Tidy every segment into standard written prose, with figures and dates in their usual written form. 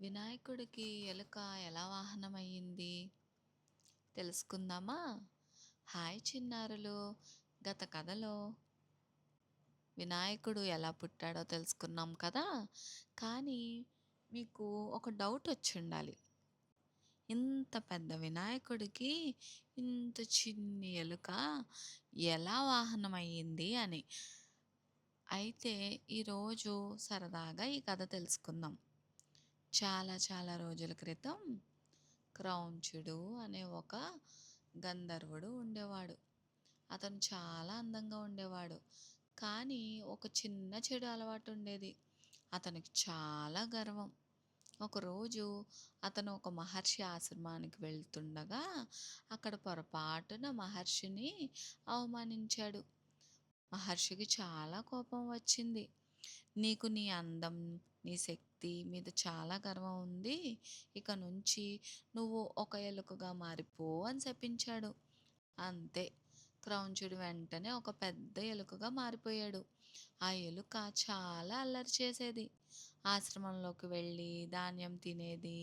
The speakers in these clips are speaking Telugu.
వినాయకుడికి ఎలుక ఎలా వాహనమయ్యింది తెలుసుకుందామా? హాయ్ చిన్నారులు. గత కథలో వినాయకుడు ఎలా పుట్టాడో తెలుసుకున్నాం కదా! కానీ మీకు ఒక డౌట్ వచ్చుండాలి. ఇంత పెద్ద వినాయకుడికి ఇంత చిన్ని ఎలుక ఎలా వాహనమయ్యింది అని. అయితే ఈరోజు సరదాగా ఈ కథ తెలుసుకుందాం. చాలా చాలా రోజుల క్రితం క్రౌంచుడు అనే ఒక గంధర్వుడు ఉండేవాడు. అతను చాలా అందంగా ఉండేవాడు. కానీ ఒక చిన్న చెడు అలవాటు ఉండేది. అతనికి చాలా గర్వం. ఒకరోజు అతను ఒక మహర్షి ఆశ్రమానికి వెళ్తుండగా అక్కడ పొరపాటున మహర్షిని అవమానించాడు. మహర్షికి చాలా కోపం వచ్చింది. నీకు నీ అందం, నీ శక్తి మీద చాలా గర్వం ఉంది. ఇక నుంచి నువ్వు ఒక ఎలుకగా మారిపో అని శపించాడు. అంతే. క్రౌంచుడు వెంటనే ఒక పెద్ద ఎలుకగా మారిపోయాడు. ఆ ఎలుక చాలా అల్లరి చేసేది. ఆశ్రమంలోకి వెళ్ళి ధాన్యం తినేది,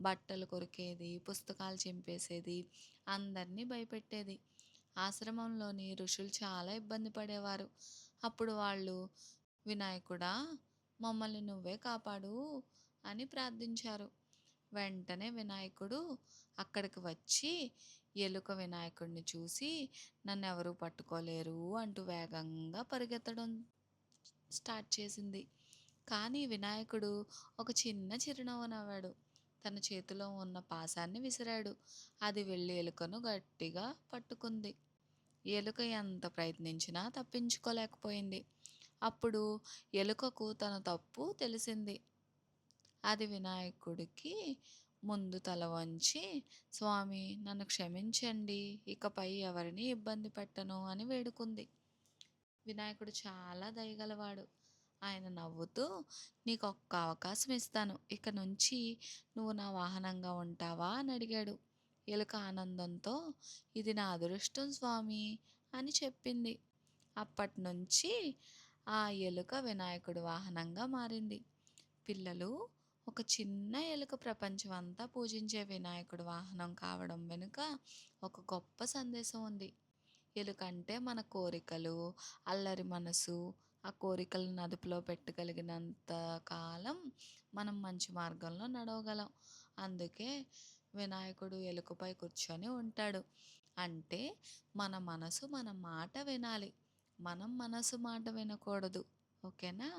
బట్టలు కొరికేది, పుస్తకాలు చింపేసేది, అందరినీ భయపెట్టేది. ఆశ్రమంలోని ఋషులు చాలా ఇబ్బంది పడేవారు. అప్పుడు వాళ్ళు, వినాయకుడా, మమ్మల్ని నువ్వే కాపాడు అని ప్రార్థించారు. వెంటనే వినాయకుడు అక్కడికి వచ్చి ఎలుక వినాయకుడిని చూసి నన్నెవరూ పట్టుకోలేరు అంటూ వేగంగా పరిగెత్తడం స్టార్ట్ చేసింది. కానీ వినాయకుడు ఒక చిన్న చిరునవ్వు నవ్వాడు. తన చేతిలో ఉన్న పాశాన్ని విసిరాడు. అది వెళ్ళి ఎలుకను గట్టిగా పట్టుకుంది. ఎలుక ఎంత ప్రయత్నించినా తప్పించుకోలేకపోయింది. అప్పుడు ఎలుకకు తన తప్పు తెలిసింది. అది వినాయకుడికి ముందు తల వంచి, స్వామి నన్ను క్షమించండి, ఇకపై ఎవరిని ఇబ్బంది పెట్టను అని వేడుకుంది. వినాయకుడు చాలా దయగలవాడు. ఆయన నవ్వుతూ, నీకొక్క అవకాశం ఇస్తాను, ఇక నుంచి నువ్వు నా వాహనంగా ఉంటావా అని అడిగాడు. ఎలుక ఆనందంతో, ఇది నా అదృష్టం స్వామి అని చెప్పింది. అప్పటినుంచి ఆ ఎలుక వినాయకుడి వాహనంగా మారింది. పిల్లలు, ఒక చిన్న ఎలుక ప్రపంచం అంతా పూజించే వినాయకుడి వాహనం కావడం వెనుక ఒక గొప్ప సందేశం ఉంది. ఎలుక అంటే మన కోరికలు, అల్లరి మనసు, ఆ కోరికలను అదుపులో పెట్టగలిగినంత కాలం మనం మంచి మార్గంలో నడవగలం. అందుకే వినాయకుడు ఎలుకపై కూర్చొని ఉంటాడు. అంటే మన మనసు మన మాట వినాలి, మనం మనసు మాట వినకూడదు. ఓకేనా?